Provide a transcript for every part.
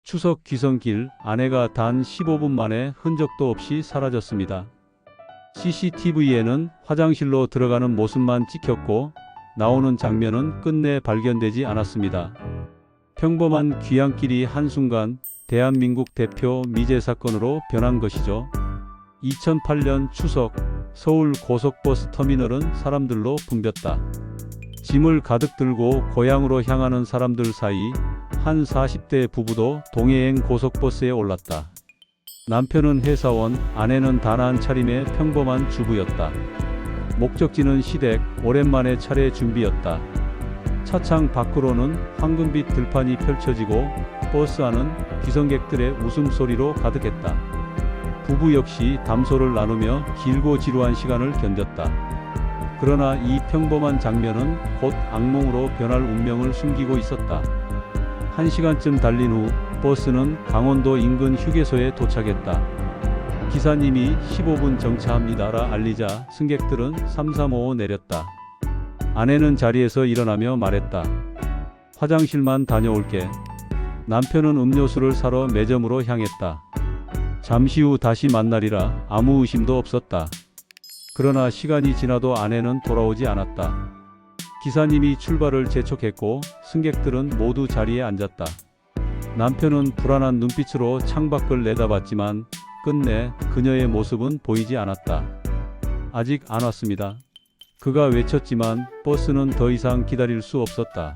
추석 귀성길 아내가 단 15분 만에 흔적도 없이 사라졌습니다. CCTV에는 화장실로 들어가는 모습만 찍혔고 나오는 장면은 끝내 발견되지 않았습니다. 평범한 귀향길이 한순간 대한민국 대표 미제 사건으로 변한 것이죠. 2008년 추석 서울 고속버스 터미널은 사람들로 붐볐다. 짐을 가득 들고 고향으로 향하는 사람들 사이 한 40대 부부도 동해행 고속버스에 올랐다. 남편은 회사원, 아내는 단아한 차림의 평범한 주부였다. 목적지는 시댁, 오랜만에 차례 준비였다. 차창 밖으로는 황금빛 들판이 펼쳐지고 버스 안은 귀성객들의 웃음소리로 가득했다. 부부 역시 담소를 나누며 길고 지루한 시간을 견뎠다. 그러나 이 평범한 장면은 곧 악몽으로 변할 운명을 숨기고 있었다. 1시간쯤 달린 후 버스는 강원도 인근 휴게소에 도착했다. 기사님이 15분 정차합니다라 알리자 승객들은 삼삼오오 내렸다. 아내는 자리에서 일어나며 말했다. 화장실만 다녀올게. 남편은 음료수를 사러 매점으로 향했다. 잠시 후 다시 만나리라 아무 의심도 없었다. 그러나 시간이 지나도 아내는 돌아오지 않았다. 기사님이 출발을 재촉했고 승객들은 모두 자리에 앉았다. 남편은 불안한 눈빛으로 창밖을 내다봤지만 끝내 그녀의 모습은 보이지 않았다. 아직 안 왔습니다. 그가 외쳤지만 버스는 더 이상 기다릴 수 없었다.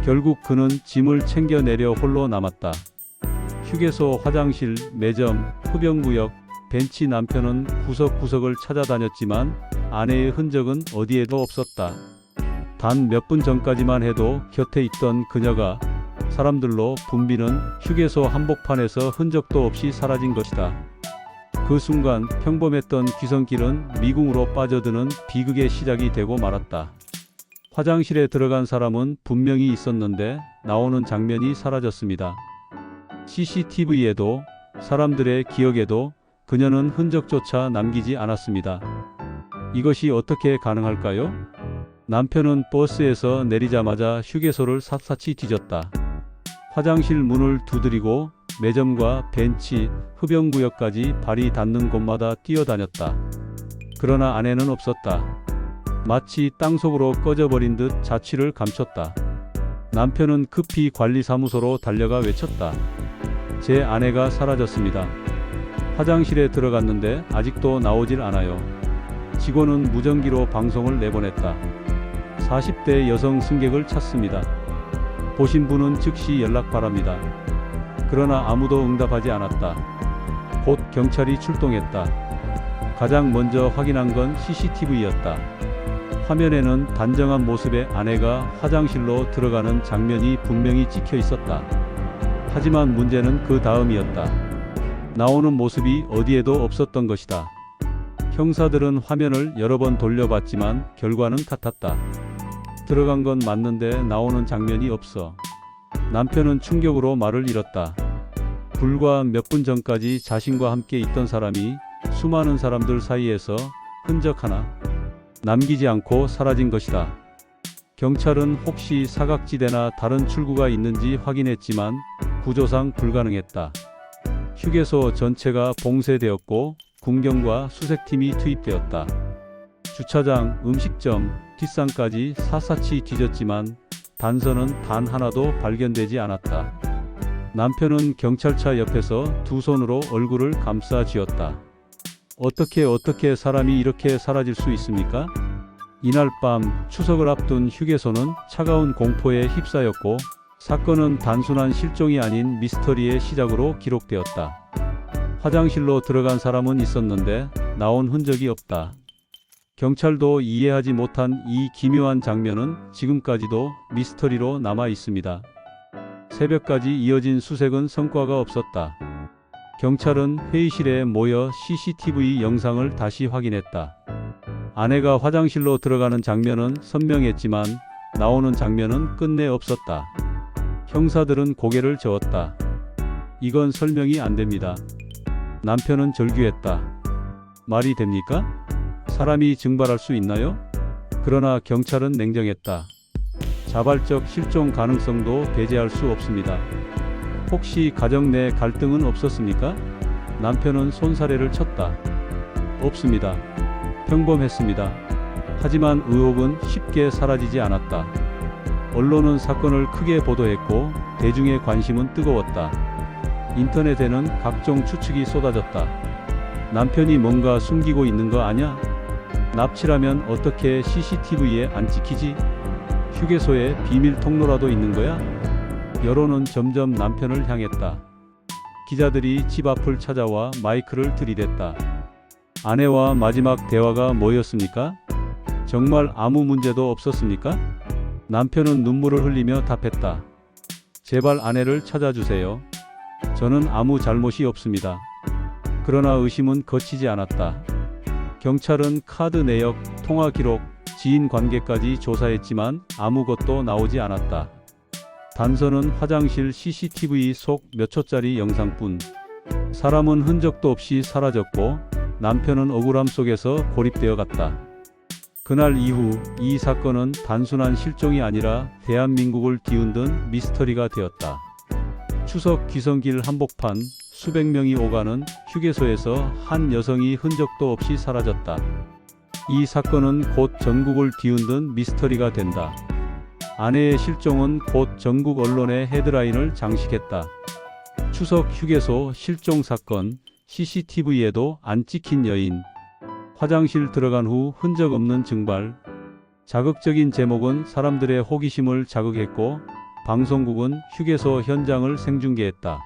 결국 그는 짐을 챙겨 내려 홀로 남았다. 휴게소, 화장실, 매점, 흡연구역, 벤치. 남편은 구석구석을 찾아다녔지만 아내의 흔적은 어디에도 없었다. 단 몇 분 전까지만 해도 곁에 있던 그녀가 사람들로 붐비는 휴게소 한복판에서 흔적도 없이 사라진 것이다. 그 순간 평범했던 귀성길은 미궁으로 빠져드는 비극의 시작이 되고 말았다. 화장실에 들어간 사람은 분명히 있었는데 나오는 장면이 사라졌습니다. CCTV에도 사람들의 기억에도 그녀는 흔적조차 남기지 않았습니다. 이것이 어떻게 가능할까요? 남편은 버스에서 내리자마자 휴게소를 샅샅이 뒤졌다. 화장실 문을 두드리고 매점과 벤치, 흡연구역까지 발이 닿는 곳마다 뛰어다녔다. 그러나 아내는 없었다. 마치 땅속으로 꺼져버린 듯 자취를 감췄다. 남편은 급히 관리사무소로 달려가 외쳤다. 제 아내가 사라졌습니다. 화장실에 들어갔는데 아직도 나오질 않아요. 직원은 무전기로 방송을 내보냈다. 40대 여성 승객을 찾습니다. 보신 분은 즉시 연락 바랍니다. 그러나 아무도 응답하지 않았다. 곧 경찰이 출동했다. 가장 먼저 확인한 건 CCTV였다. 화면에는 단정한 모습의 아내가 화장실로 들어가는 장면이 분명히 찍혀 있었다. 하지만 문제는 그 다음이었다. 나오는 모습이 어디에도 없었던 것이다. 형사들은 화면을 여러 번 돌려봤지만 결과는 같았다. 들어간 건 맞는데 나오는 장면이 없어. 남편은 충격으로 말을 잃었다. 불과 몇 분 전까지 자신과 함께 있던 사람이 수많은 사람들 사이에서 흔적 하나 남기지 않고 사라진 것이다. 경찰은 혹시 사각지대나 다른 출구가 있는지 확인했지만 구조상 불가능했다. 휴게소 전체가 봉쇄되었고 군경과 수색팀이 투입되었다. 주차장, 음식점, 뒷산까지 샅샅이 뒤졌지만 단서는 단 하나도 발견되지 않았다. 남편은 경찰차 옆에서 두 손으로 얼굴을 감싸 쥐었다. 어떻게 사람이 이렇게 사라질 수 있습니까? 이날 밤 추석을 앞둔 휴게소는 차가운 공포에 휩싸였고 사건은 단순한 실종이 아닌 미스터리의 시작으로 기록되었다. 화장실로 들어간 사람은 있었는데 나온 흔적이 없다. 경찰도 이해하지 못한 이 기묘한 장면은 지금까지도 미스터리로 남아 있습니다. 새벽까지 이어진 수색은 성과가 없었다. 경찰은 회의실에 모여 CCTV 영상을 다시 확인했다. 아내가 화장실로 들어가는 장면은 선명했지만 나오는 장면은 끝내 없었다. 형사들은 고개를 저었다. 이건 설명이 안 됩니다. 남편은 절규했다. 말이 됩니까? 사람이 증발할 수 있나요? 그러나 경찰은 냉정했다. 자발적 실종 가능성도 배제할 수 없습니다. 혹시 가정 내 갈등은 없었습니까? 남편은 손사래를 쳤다. 없습니다. 평범했습니다. 하지만 의혹은 쉽게 사라지지 않았다. 언론은 사건을 크게 보도했고 대중의 관심은 뜨거웠다. 인터넷에는 각종 추측이 쏟아졌다. 남편이 뭔가 숨기고 있는 거 아냐? 납치라면 어떻게 CCTV에 안 찍히지? 휴게소에 비밀 통로라도 있는 거야? 여론은 점점 남편을 향했다. 기자들이 집 앞을 찾아와 마이크를 들이댔다. 아내와 마지막 대화가 뭐였습니까? 정말 아무 문제도 없었습니까? 남편은 눈물을 흘리며 답했다. 제발 아내를 찾아주세요. 저는 아무 잘못이 없습니다. 그러나 의심은 거치지 않았다. 경찰은 카드 내역, 통화 기록, 지인 관계까지 조사했지만 아무것도 나오지 않았다. 단서는 화장실 CCTV 속 몇 초짜리 영상뿐. 사람은 흔적도 없이 사라졌고 남편은 억울함 속에서 고립되어 갔다. 그날 이후 이 사건은 단순한 실종이 아니라 대한민국을 뒤흔든 미스터리가 되었다. 추석 귀성길 한복판, 수백 명이 오가는 휴게소에서 한 여성이 흔적도 없이 사라졌다. 이 사건은 곧 전국을 뒤흔든 미스터리가 된다. 아내의 실종은 곧 전국 언론의 헤드라인을 장식했다. 추석 휴게소 실종 사건, CCTV에도 안 찍힌 여인. 화장실 들어간 후 흔적 없는 증발. 자극적인 제목은 사람들의 호기심을 자극했고 방송국은 휴게소 현장을 생중계했다.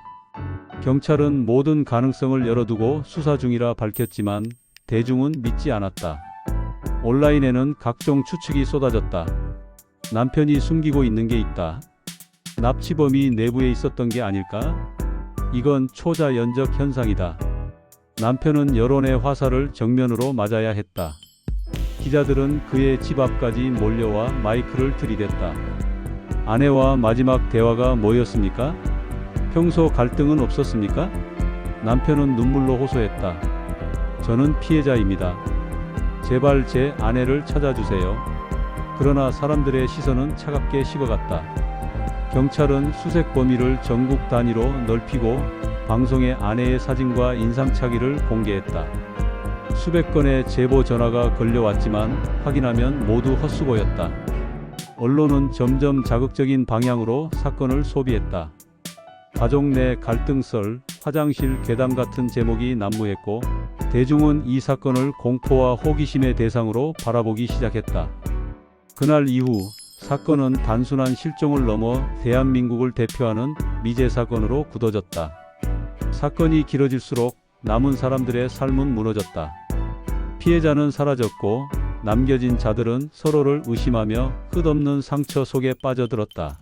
경찰은 모든 가능성을 열어두고 수사 중이라 밝혔지만 대중은 믿지 않았다. 온라인에는 각종 추측이 쏟아졌다. 남편이 숨기고 있는 게 있다. 납치범이 내부에 있었던 게 아닐까? 이건 초자연적 현상이다. 남편은 여론의 화살을 정면으로 맞아야 했다. 기자들은 그의 집 앞까지 몰려와 마이크를 들이댔다. 아내와 마지막 대화가 뭐였습니까? 평소 갈등은 없었습니까? 남편은 눈물로 호소했다. 저는 피해자입니다. 제발 제 아내를 찾아주세요. 그러나 사람들의 시선은 차갑게 식어갔다. 경찰은 수색 범위를 전국 단위로 넓히고 방송에 아내의 사진과 인상착의를 공개했다. 수백 건의 제보 전화가 걸려왔지만 확인하면 모두 헛수고였다. 언론은 점점 자극적인 방향으로 사건을 소비했다. 가족 내 갈등설, 화장실 괴담 같은 제목이 난무했고 대중은 이 사건을 공포와 호기심의 대상으로 바라보기 시작했다. 그날 이후 사건은 단순한 실종을 넘어 대한민국을 대표하는 미제 사건으로 굳어졌다. 사건이 길어질수록 남은 사람들의 삶은 무너졌다. 피해자는 사라졌고 남겨진 자들은 서로를 의심하며 끝없는 상처 속에 빠져들었다.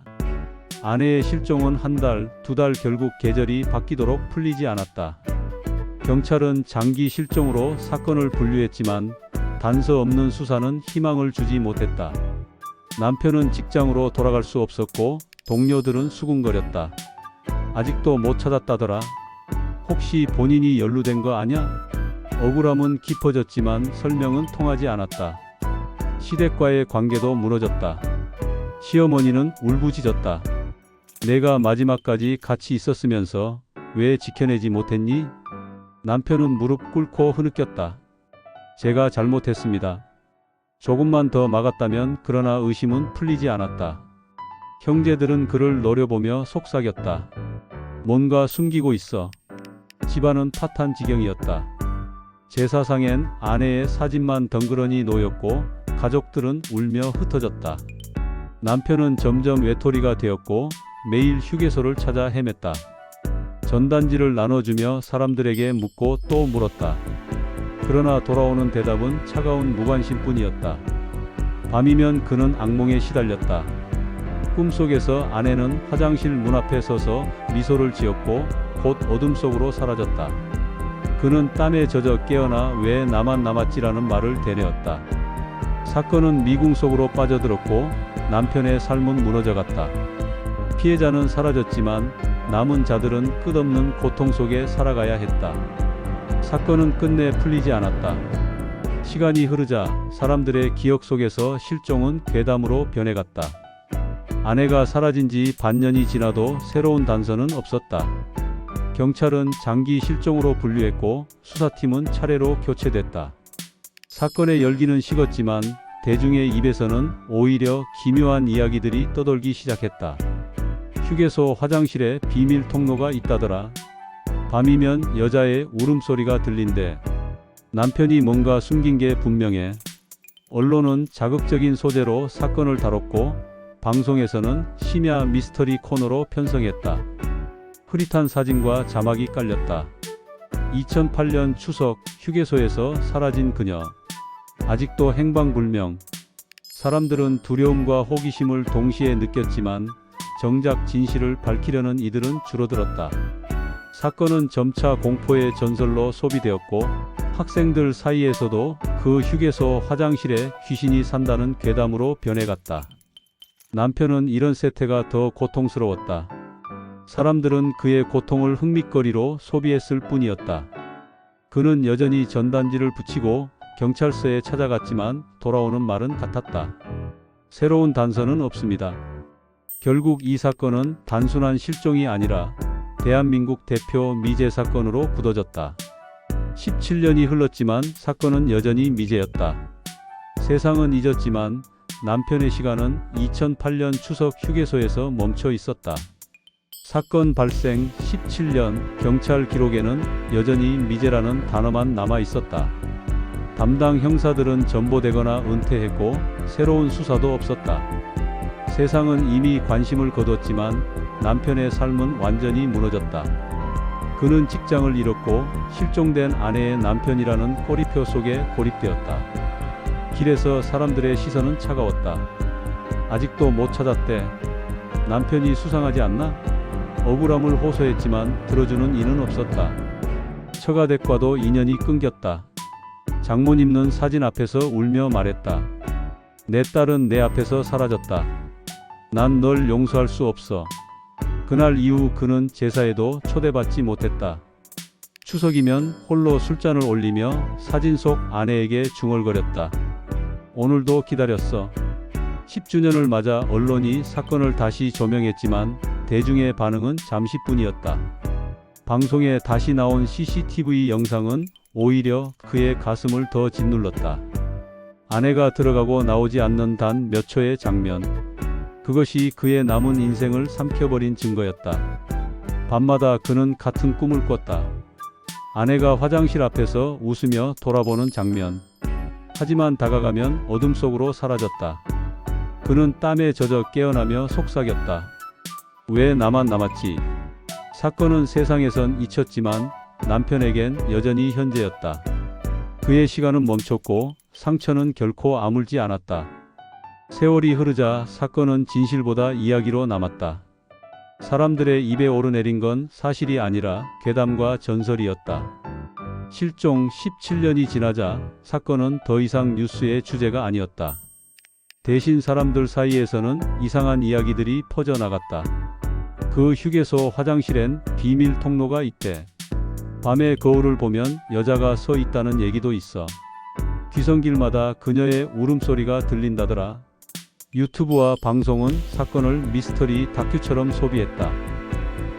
아내의 실종은 한 달, 두 달 결국 계절이 바뀌도록 풀리지 않았다. 경찰은 장기 실종으로 사건을 분류했지만 단서 없는 수사는 희망을 주지 못했다. 남편은 직장으로 돌아갈 수 없었고 동료들은 수군거렸다. 아직도 못 찾았다더라. 혹시 본인이 연루된 거 아냐? 억울함은 깊어졌지만 설명은 통하지 않았다. 시댁과의 관계도 무너졌다. 시어머니는 울부짖었다. 내가 마지막까지 같이 있었으면서 왜 지켜내지 못했니? 남편은 무릎 꿇고 흐느꼈다. 제가 잘못했습니다. 조금만 더 막았다면. 그러나 의심은 풀리지 않았다. 형제들은 그를 노려보며 속삭였다. 뭔가 숨기고 있어. 집안은 파탄 지경이었다. 제사상엔 아내의 사진만 덩그러니 놓였고 가족들은 울며 흩어졌다. 남편은 점점 외톨이가 되었고 매일 휴게소를 찾아 헤맸다. 전단지를 나눠주며 사람들에게 묻고 또 물었다. 그러나 돌아오는 대답은 차가운 무관심뿐이었다. 밤이면 그는 악몽에 시달렸다. 꿈속에서 아내는 화장실 문 앞에 서서 미소를 지었고 곧 어둠 속으로 사라졌다. 그는 땀에 젖어 깨어나 왜 나만 남았지라는 말을 되뇌었다. 사건은 미궁 속으로 빠져들었고 남편의 삶은 무너져갔다. 피해자는 사라졌지만 남은 자들은 끝없는 고통 속에 살아가야 했다. 사건은 끝내 풀리지 않았다. 시간이 흐르자 사람들의 기억 속에서 실종은 괴담으로 변해갔다. 아내가 사라진 지 반년이 지나도 새로운 단서는 없었다. 경찰은 장기 실종으로 분류했고 수사팀은 차례로 교체됐다. 사건의 열기는 식었지만 대중의 입에서는 오히려 기묘한 이야기들이 떠돌기 시작했다. 휴게소 화장실에 비밀 통로가 있다더라. 밤이면 여자의 울음소리가 들린대. 남편이 뭔가 숨긴 게 분명해. 언론은 자극적인 소재로 사건을 다뤘고 방송에서는 심야 미스터리 코너로 편성했다. 흐릿한 사진과 자막이 깔렸다. 2008년 추석 휴게소에서 사라진 그녀. 아직도 행방불명. 사람들은 두려움과 호기심을 동시에 느꼈지만 정작 진실을 밝히려는 이들은 줄어들었다. 사건은 점차 공포의 전설로 소비되었고 학생들 사이에서도 그 휴게소 화장실에 귀신이 산다는 괴담으로 변해갔다. 남편은 이런 세태가 더 고통스러웠다. 사람들은 그의 고통을 흥미거리로 소비했을 뿐이었다. 그는 여전히 전단지를 붙이고 경찰서에 찾아갔지만 돌아오는 말은 같았다. 새로운 단서는 없습니다. 결국 이 사건은 단순한 실종이 아니라 대한민국 대표 미제 사건으로 굳어졌다. 17년이 흘렀지만 사건은 여전히 미제였다. 세상은 잊었지만 남편의 시간은 2008년 추석 휴게소에서 멈춰 있었다. 사건 발생 17년 경찰 기록에는 여전히 미제라는 단어만 남아 있었다. 담당 형사들은 전보되거나 은퇴했고 새로운 수사도 없었다. 세상은 이미 관심을 거뒀지만 남편의 삶은 완전히 무너졌다. 그는 직장을 잃었고 실종된 아내의 남편이라는 꼬리표 속에 고립되었다. 길에서 사람들의 시선은 차가웠다. 아직도 못 찾았대. 남편이 수상하지 않나? 억울함을 호소했지만 들어주는 이는 없었다. 처가댁과도 인연이 끊겼다. 장모님은 사진 앞에서 울며 말했다. 내 딸은 내 앞에서 사라졌다. 난 널 용서할 수 없어. 그날 이후 그는 제사에도 초대받지 못했다. 추석이면 홀로 술잔을 올리며 사진 속 아내에게 중얼거렸다. 오늘도 기다렸어. 10주년을 맞아 언론이 사건을 다시 조명했지만 대중의 반응은 잠시뿐이었다. 방송에 다시 나온 CCTV 영상은 오히려 그의 가슴을 더 짓눌렀다. 아내가 들어가고 나오지 않는 단 몇 초의 장면. 그것이 그의 남은 인생을 삼켜버린 증거였다. 밤마다 그는 같은 꿈을 꿨다. 아내가 화장실 앞에서 웃으며 돌아보는 장면. 하지만 다가가면 어둠 속으로 사라졌다. 그는 땀에 젖어 깨어나며 속삭였다. 왜 나만 남았지? 사건은 세상에선 잊혔지만 남편에겐 여전히 현재였다. 그의 시간은 멈췄고 상처는 결코 아물지 않았다. 세월이 흐르자 사건은 진실보다 이야기로 남았다. 사람들의 입에 오르내린 건 사실이 아니라 괴담과 전설이었다. 실종 17년이 지나자 사건은 더 이상 뉴스의 주제가 아니었다. 대신 사람들 사이에서는 이상한 이야기들이 퍼져나갔다. 그 휴게소 화장실엔 비밀 통로가 있대. 밤의 거울을 보면 여자가 서 있다는 얘기도 있어. 귀성길마다 그녀의 울음소리가 들린다더라. 유튜브와 방송은 사건을 미스터리 다큐처럼 소비했다.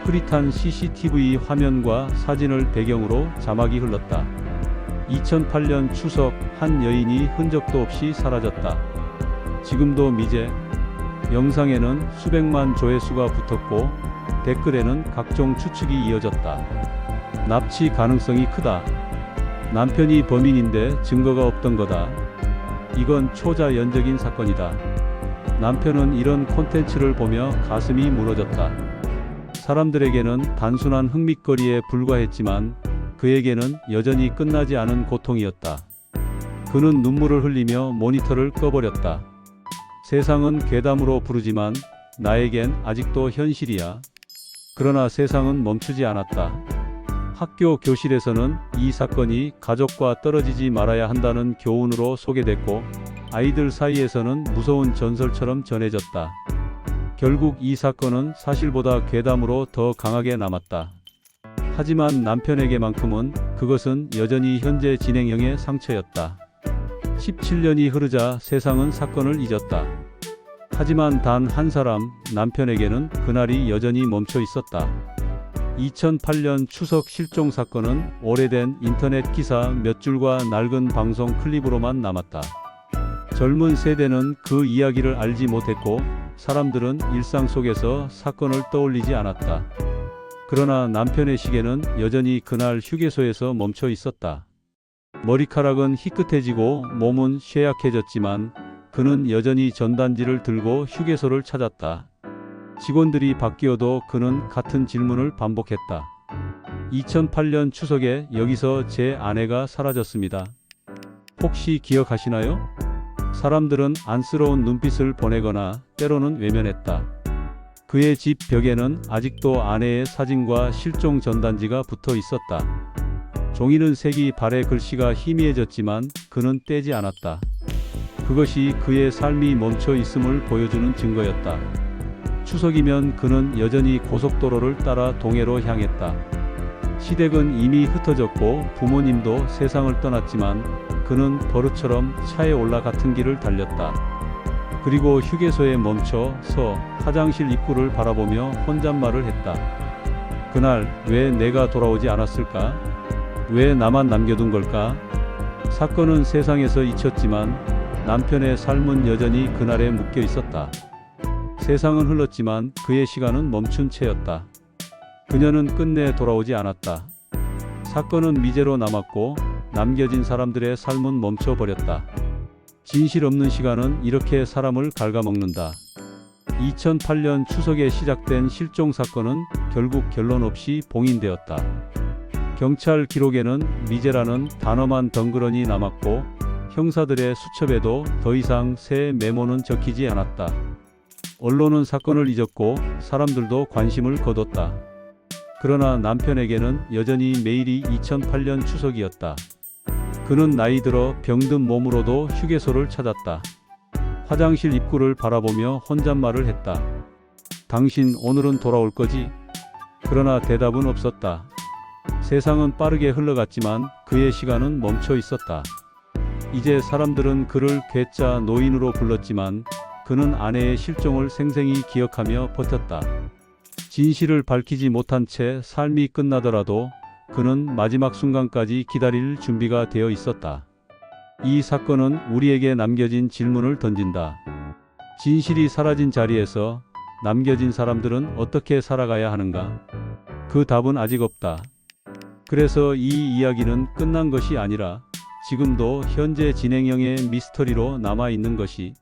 흐릿한 CCTV 화면과 사진을 배경으로 자막이 흘렀다. 2008년 추석 한 여인이 흔적도 없이 사라졌다. 지금도 미제. 영상에는 수백만 조회수가 붙었고 댓글에는 각종 추측이 이어졌다. 납치 가능성이 크다. 남편이 범인인데 증거가 없던 거다. 이건 초자연적인 사건이다. 남편은 이런 콘텐츠를 보며 가슴이 무너졌다. 사람들에게는 단순한 흥미거리에 불과했지만 그에게는 여전히 끝나지 않은 고통이었다. 그는 눈물을 흘리며 모니터를 꺼버렸다. 세상은 괴담으로 부르지만 나에겐 아직도 현실이야. 그러나 세상은 멈추지 않았다. 학교 교실에서는 이 사건이 가족과 떨어지지 말아야 한다는 교훈으로 소개됐고 아이들 사이에서는 무서운 전설처럼 전해졌다. 결국 이 사건은 사실보다 괴담으로 더 강하게 남았다. 하지만 남편에게만큼은 그것은 여전히 현재 진행형의 상처였다. 17년이 흐르자 세상은 사건을 잊었다. 하지만 단 한 사람, 남편에게는 그날이 여전히 멈춰 있었다. 2008년 추석 실종 사건은 오래된 인터넷 기사 몇 줄과 낡은 방송 클립으로만 남았다. 젊은 세대는 그 이야기를 알지 못했고 사람들은 일상 속에서 사건을 떠올리지 않았다. 그러나 남편의 시계는 여전히 그날 휴게소에서 멈춰 있었다. 머리카락은 희끗해지고 몸은 쇠약해졌지만 그는 여전히 전단지를 들고 휴게소를 찾았다. 직원들이 바뀌어도 그는 같은 질문을 반복했다. 2008년 추석에 여기서 제 아내가 사라졌습니다. 혹시 기억하시나요? 사람들은 안쓰러운 눈빛을 보내거나 때로는 외면했다. 그의 집 벽에는 아직도 아내의 사진과 실종 전단지가 붙어 있었다. 종이는 색이 바래 글씨가 희미해졌지만 그는 떼지 않았다. 그것이 그의 삶이 멈춰 있음을 보여주는 증거였다. 추석이면 그는 여전히 고속도로를 따라 동해로 향했다. 시댁은 이미 흩어졌고 부모님도 세상을 떠났지만 그는 버릇처럼 차에 올라 같은 길을 달렸다. 그리고 휴게소에 멈춰 서 화장실 입구를 바라보며 혼잣말을 했다. 그날 왜 내가 돌아오지 않았을까? 왜 나만 남겨둔 걸까? 사건은 세상에서 잊혔지만 남편의 삶은 여전히 그날에 묶여 있었다. 세상은 흘렀지만 그의 시간은 멈춘 채였다. 그녀는 끝내 돌아오지 않았다. 사건은 미제로 남았고 남겨진 사람들의 삶은 멈춰버렸다. 진실 없는 시간은 이렇게 사람을 갉아먹는다. 2008년 추석에 시작된 실종 사건은 결국 결론 없이 봉인되었다. 경찰 기록에는 미제라는 단어만 덩그러니 남았고 형사들의 수첩에도 더 이상 새 메모는 적히지 않았다. 언론은 사건을 잊었고 사람들도 관심을 거뒀다. 그러나 남편에게는 여전히 매일이 2008년 추석이었다. 그는 나이 들어 병든 몸으로도 휴게소를 찾았다. 화장실 입구를 바라보며 혼잣말을 했다. 당신 오늘은 돌아올 거지? 그러나 대답은 없었다. 세상은 빠르게 흘러갔지만 그의 시간은 멈춰 있었다. 이제 사람들은 그를 괴짜 노인으로 불렀지만 그는 아내의 실종을 생생히 기억하며 버텼다. 진실을 밝히지 못한 채 삶이 끝나더라도 그는 마지막 순간까지 기다릴 준비가 되어 있었다. 이 사건은 우리에게 남겨진 질문을 던진다. 진실이 사라진 자리에서 남겨진 사람들은 어떻게 살아가야 하는가? 그 답은 아직 없다. 그래서 이 이야기는 끝난 것이 아니라 지금도 현재 진행형의 미스터리로 남아 있는 것이